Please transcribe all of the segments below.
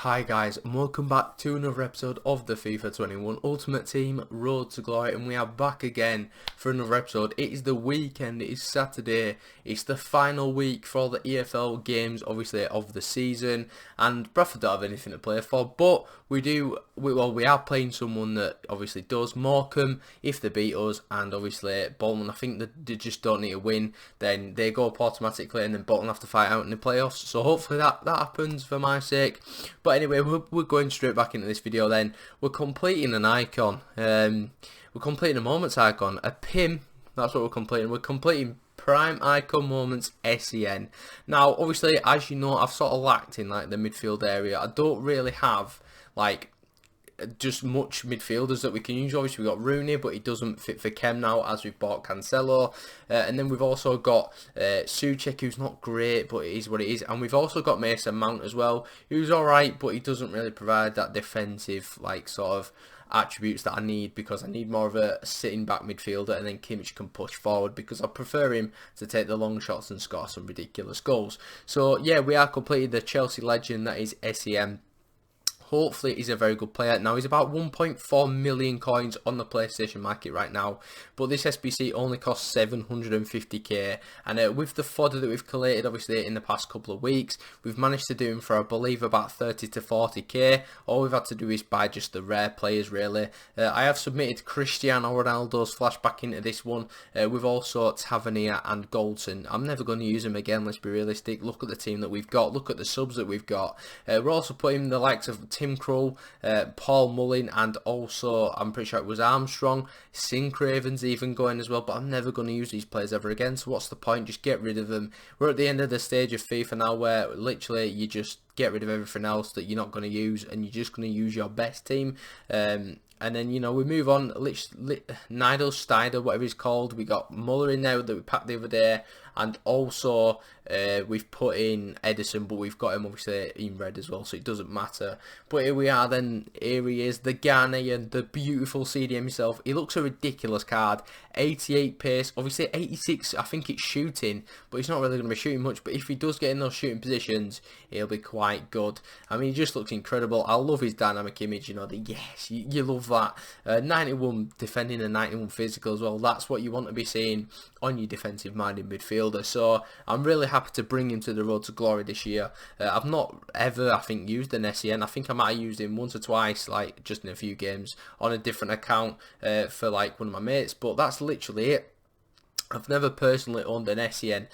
Hi guys, and welcome back to another episode of the FIFA 21 Ultimate Team Road to Glory, and we are back again for another episode. It is the weekend, it is Saturday, it's the final week for all the EFL games, obviously, of the season, and Bradford don't have anything to play for, but we are playing someone that obviously does. Morecambe, if they beat us, and obviously Bolton, I think they just don't need to win, then they go up automatically, and then Bolton have to fight out in the playoffs, so hopefully that happens for my sake. But anyway, we're going straight back into this video then. We're completing an icon. We're completing a moments icon. A PIM, that's what we're completing. We're completing Prime Icon Moments Essien. Now, obviously, as you know, I've sort of lacked in like the midfield area. I don't really have like just much midfielders that we can use. Obviously, we've got Rooney, but he doesn't fit for Chem now, as we've bought Cancelo. And then we've also got Souček, who's not great, but it is what it is. And we've also got Mason Mount as well, who's alright, but he doesn't really provide that defensive, like, sort of attributes that I need, because I need more of a sitting back midfielder, and then Kimmich can push forward because I prefer him to take the long shots and score some ridiculous goals. So yeah, we are completed the Chelsea legend that is Essien. Hopefully he's a very good player. Now, he's about 1.4 million coins on the PlayStation market right now, but this SBC only costs 750k, and with the fodder that we've collated obviously in the past couple of weeks, we've managed to do him for, I believe, about 30 to 40k. All we've had to do is buy just the rare players, really. I have submitted Cristiano Ronaldo's flashback into this one, with also Tavernier and Goldson. I'm never going to use him again, let's be realistic. Look at the team that we've got, look at the subs that we've got. We're also putting the likes of Tim Krul, Paul Mullin, and also I'm pretty sure it was Armstrong. Sincraven's even going as well, but I'm never going to use these players ever again, so what's the point? Just get rid of them. We're at the end of the stage of FIFA now where literally you just get rid of everything else that you're not going to use, and you're just going to use your best team. And then, you know, we move on. Nidal Steiner, whatever he's called. We got Muller in there that we packed the other day. And also, we've put in Edison, but we've got him obviously in red as well, so it doesn't matter. But here we are then. Here he is, the Ghanaian, the beautiful CDM himself. He looks a ridiculous card. 88 pace, obviously 86, I think it's shooting, but he's not really going to be shooting much. But if he does get in those shooting positions, he'll be quite good. I mean, he just looks incredible. I love his dynamic image, you know, you love that. 91 defending and 91 physical as well. That's what you want to be seeing on your defensive minded midfielder. So I'm really happy to bring him to the Road to Glory this year. I've not ever, I think, used an Essien. I think I might have used him once or twice, like just in a few games on a different account for like one of my mates, but that's literally it. I've never personally owned an Essien,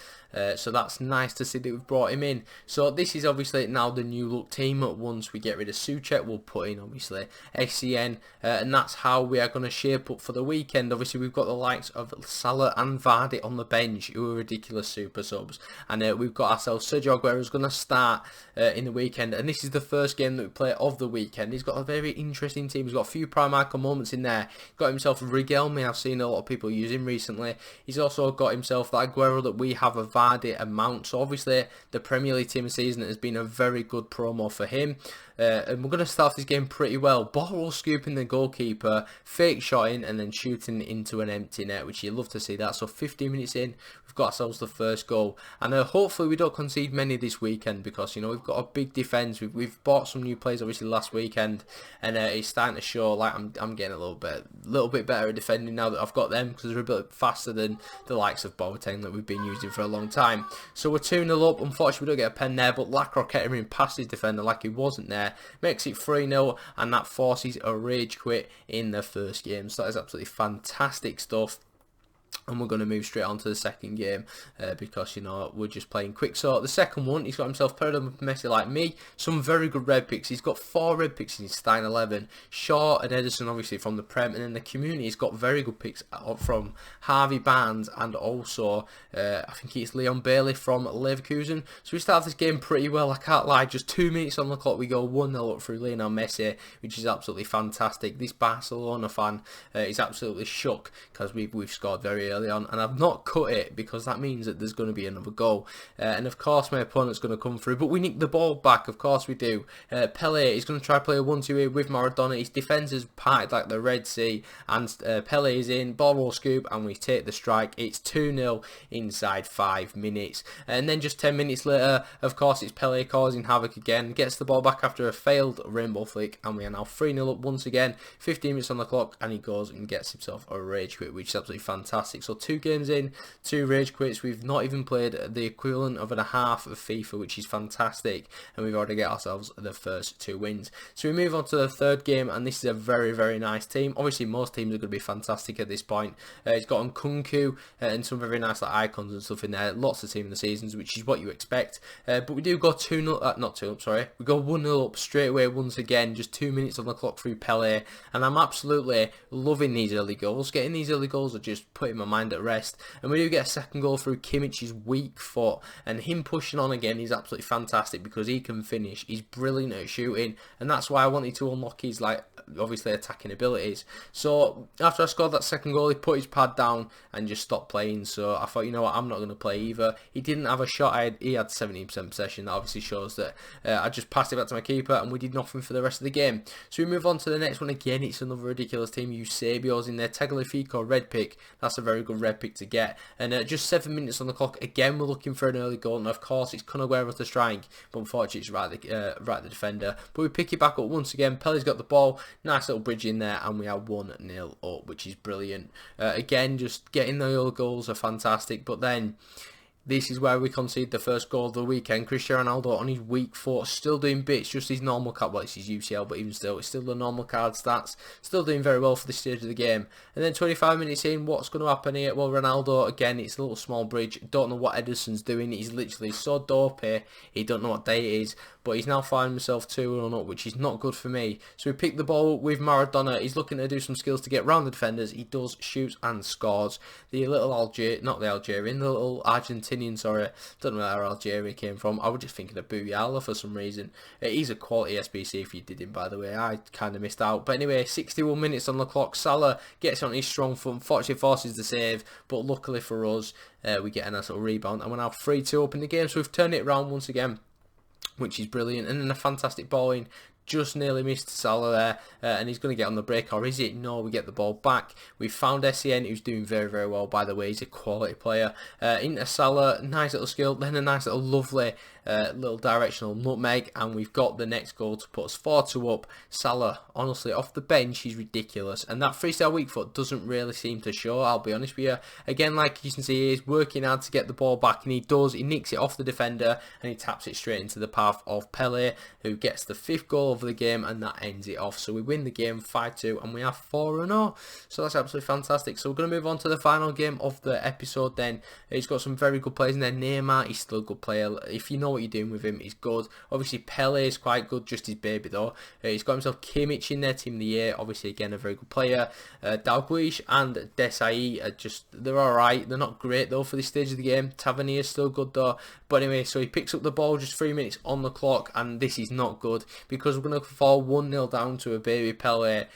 so that's nice to see that we've brought him in. So this is obviously now the new look team. Once we get rid of Souček, we'll put in obviously Essien, and that's how we are going to shape up for the weekend. Obviously we've got the likes of Salah and Vardy on the bench, who are ridiculous super subs, and we've got ourselves Sergio Aguero, who's going to start in the weekend, and this is the first game that we play of the weekend. He's got a very interesting team. He's got a few prime icon moments in there. He's got himself Rigelme. I've seen a lot of people use him recently. He's also got himself that Aguero that we have, a Vardy and Mount. So obviously the Premier League team season has been a very good promo for him. And we're going to start this game pretty well. Ball scooping the goalkeeper, fake shotting, and then shooting into an empty net, which you love to see that. So 15 minutes in, we've got ourselves the first goal. And hopefully we don't concede many this weekend, because, you know, we've got a big defence. We've bought some new players obviously last weekend, and it's starting to show. Like I'm getting a little bit better at defending now that I've got them, because they're a bit faster than the likes of Boateng that we've been using for a long time. So we're 2-0 up. Unfortunately, we don't get a pen there, but Lacroix hit him in past his defender like he wasn't there. Makes it 3-0, and that forces a rage quit in the first game. So that is absolutely fantastic stuff. And we're going to move straight on to the second game, because, you know, we're just playing quick. So the second one, he's got himself paired up with Messi like me. Some very good red picks. He's got 4 red picks in his starting 11. Shaw and Edison obviously from the Prem, and then the community has got very good picks from Harvey Barnes, and also I think it's Leon Bailey from Leverkusen. So we start this game pretty well, I can't lie. Just 2 minutes on the clock, we go 1-0 up through Lionel Messi, which is absolutely fantastic. This Barcelona fan is absolutely shook, because we've scored very very early on, and I've not cut it because that means that there's going to be another goal. And of course my opponent's going to come through, but we nick the ball back, of course we do. Pele is going to try to play a 1-2 here with Maradona. His defence is parted like the Red Sea, and Pele is in, ball roll scoop, and we take the strike. It's 2-0 inside 5 minutes. And then just 10 minutes later, of course, it's Pele causing havoc again, gets the ball back after a failed rainbow flick, and we are now 3-0 up once again. 15 minutes on the clock, and he goes and gets himself a rage quit, which is absolutely fantastic. So 2 games in, 2 rage quits. We've not even played the equivalent of a half of FIFA, which is fantastic, and we've already got ourselves the first 2 wins. So we move on to the third game, and this is a very, very nice team. Obviously, most teams are going to be fantastic at this point. It's got Nkunku and some very nice like icons and stuff in there. Lots of team in the seasons, which is what you expect. But we do go 2-0, not 2 up, sorry. We go 1-0 up straight away once again, just 2 minutes on the clock through Pele, and I'm absolutely loving these early goals. Getting these early goals are just putting my mind at rest. And we do get a second goal through Kimmich's weak foot, and him pushing on again is absolutely fantastic because he can finish. He's brilliant at shooting, and that's why I wanted to unlock his like obviously attacking abilities. So after I scored that second goal, he put his pad down and just stopped playing. So I thought, you know what, I'm not going to play either. He didn't have a shot. He had 17% possession. That obviously shows that I just passed it back to my keeper, and we did nothing for the rest of the game. So we move on to the next one. Again, it's another ridiculous team. Eusebio's in there. Tagliafico, red pick. That's a very good red pick to get. And just 7 minutes on the clock. Again, we're looking for an early goal, and of course it's Kunaguero to strike, but unfortunately it's right the defender. But we pick it back up once again. Pele's got the ball. Nice little bridge in there, and we are 1-0 up, which is brilliant. Again, just getting the early goals are fantastic, but then this is where we concede the first goal of the weekend. Cristiano Ronaldo on his weak foot, still doing bits, just his normal card. Well, it's his UCL, but even still, it's still the normal card stats. Still doing very well for this stage of the game. And then 25 minutes in, what's going to happen here? Well, Ronaldo, again, it's a little small bridge. Don't know what Ederson's doing. He's literally so dopey. He don't know what day it is. But he's now finding himself 2-1 up, which is not good for me. So we pick the ball up with Maradona. He's looking to do some skills to get round the defenders. He does, shoots and scores. The little the little Argentinian, sorry. Don't know where Algeria came from. I was just thinking of Buyala for some reason. He's a quality SBC if you did him, by the way. I kind of missed out. But anyway, 61 minutes on the clock. Salah gets on his strong foot. Unfortunately, forces the save. But luckily for us, we get a nice little rebound. And we're now 3-2 up in the game. So we've turned it around once again, which is brilliant. And then a fantastic ball in. Just nearly missed Salah there, and he's going to get on the break, or is it? No, we get the ball back. We've found Essien, who's doing very, very well, by the way. He's a quality player. Into Salah, nice little skill, then a nice little lovely little directional nutmeg, and we've got the next goal to put us 4-2 up. Salah, honestly, off the bench, he's ridiculous, and that freestyle weak foot doesn't really seem to show, I'll be honest with you. Again, like you can see, he's working hard to get the ball back, and he does. He nicks it off the defender, and he taps it straight into the path of Pele, who gets the 5th goal of the game, and that ends it off. So we win the game 5-2, and we are 4-0. So that's absolutely fantastic. So we're going to move on to the final game of the episode then. He's got some very good players in there. Neymar, he's still a good player. If you know what you're doing with him, he's good. Obviously, Pele is quite good, just his baby though. He's got himself Kimmich in there, team of the year. Obviously, again, a very good player. Dalglish and Desai are just, they're alright. They're not great though for this stage of the game. Tavernier is still good though. But anyway, so he picks up the ball, just 3 minutes on the clock, and this is not good because we're going to fall 1-0 down to a baby Pele.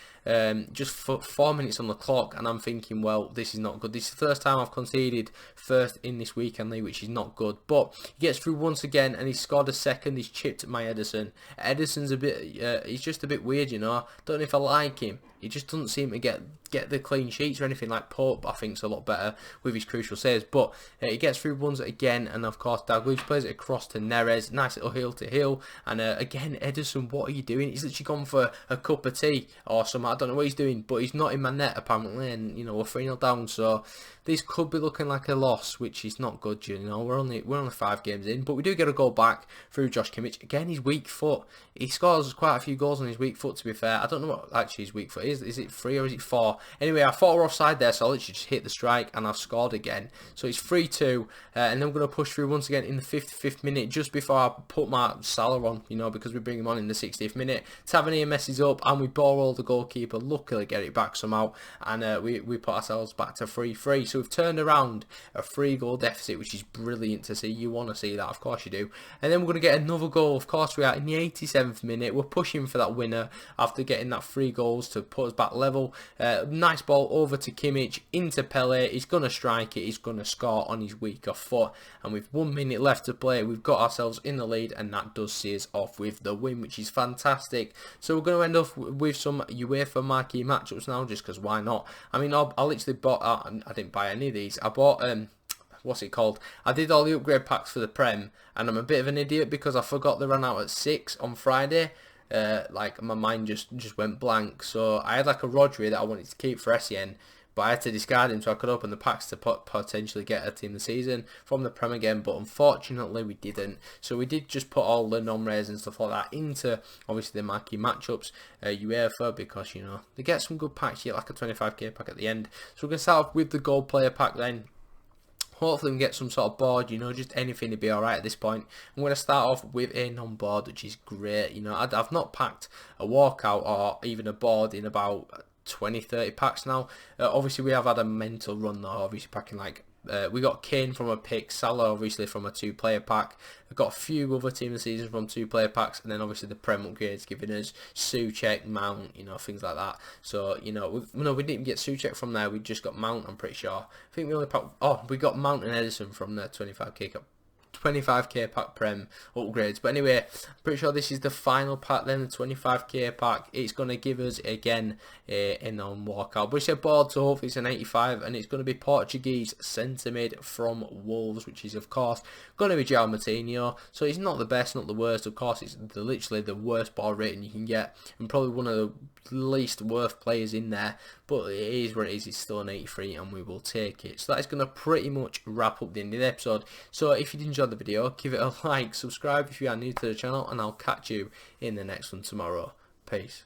Just for 4 minutes on the clock, and I'm thinking, well, this is not good. This is the first time I've conceded first in this weekend league, which is not good. But he gets through once again, and he's scored a second. He's chipped my Ederson. Ederson's a bit, he's just a bit weird, you know. Don't know if I like him. He just doesn't seem to get the clean sheets or anything. Like Pope, I think, is a lot better with his crucial saves. But he gets through ones again, and of course Dalglish plays it across to Neres. Nice little heel to heel. And again, Ederson, what are you doing? He's literally gone for a cup of tea or something. I don't know what he's doing, but he's not in my net apparently. And you know, we're 3-0 down, so this could be looking like a loss, which is not good. You know, we're only 5 games in, but we do get a goal back through Josh Kimmich. Again, his weak foot. He scores quite a few goals on his weak foot, to be fair. I don't know what actually his weak foot is. Is it 3 or is it 4? Anyway, I thought we're offside there, so I literally just hit the strike and I've scored again. So it's 3-2, and then we're going to push through once again in the 55th minute, just before I put my Salah on, you know, because we bring him on in the 60th minute. Tavernier messes up, and we ball roll the goalkeeper keeper, luckily get it back somehow, and we put ourselves back to 3-3. So we've turned around a 3-goal deficit, which is brilliant to see. You want to see that, of course you do. And then we're going to get another goal. Of course we are in the 87th minute. We're pushing for that winner after getting that 3 goals to put us back level. Nice ball over to Kimmich, into Pele. He's going to strike it. He's going to score on his weaker foot. And with 1 minute left to play, we've got ourselves in the lead, and that does see us off with the win, which is fantastic. So we're going to end up with some UEFA marquee matchups now, just because why not? I mean, I literally bought, I didn't buy any of these. I bought, what's it called? I did all the upgrade packs for the Prem, and I'm a bit of an idiot because I forgot they ran out at 6 on Friday. Like my mind just went blank. So I had like a Rodri that I wanted to keep for Essien, but I had to discard him so I could open the packs to potentially get a team of the season from the Prem again, but unfortunately we didn't. So we did just put all the non-rares and stuff like that into obviously the marquee matchups, UEFA, because you know they get some good packs. You get like a 25k pack at the end. So we're going to start off with the gold player pack then. Hopefully we can get some sort of board, you know, just anything to be alright at this point. I'm going to start off with a non-board, which is great. You know, I've not packed a walkout or even a board in about 20-30 packs now. Obviously we have had a mental run though, obviously packing like we got Kane from a pick, Salah obviously from a 2-player pack. We've got a few other team of the season from 2-player packs, and then obviously the Prem upgrades giving us Souček, Mount, you know, things like that. So you know, we didn't get Souček from there. We just got Mount. I'm pretty sure. I think we only packed. Oh, we got Mount and Edison from the 25k pack Prem upgrades. But anyway, I'm pretty sure this is the final pack then, the 25k pack. It's going to give us again a non-walkout, but it's a board, so hopefully it's an 85, and it's going to be Portuguese centre mid from Wolves, which is of course going to be João Moutinho. So he's not the best, not the worst. Of course it's literally the worst ball rating you can get, and probably one of the least worth players in there, but it is what it is. It's still an 83 and we will take it. So that is going to pretty much wrap up the end of the episode. So if you did enjoy the video, give it a like, subscribe if you are new to the channel, and I'll catch you in the next one tomorrow. Peace.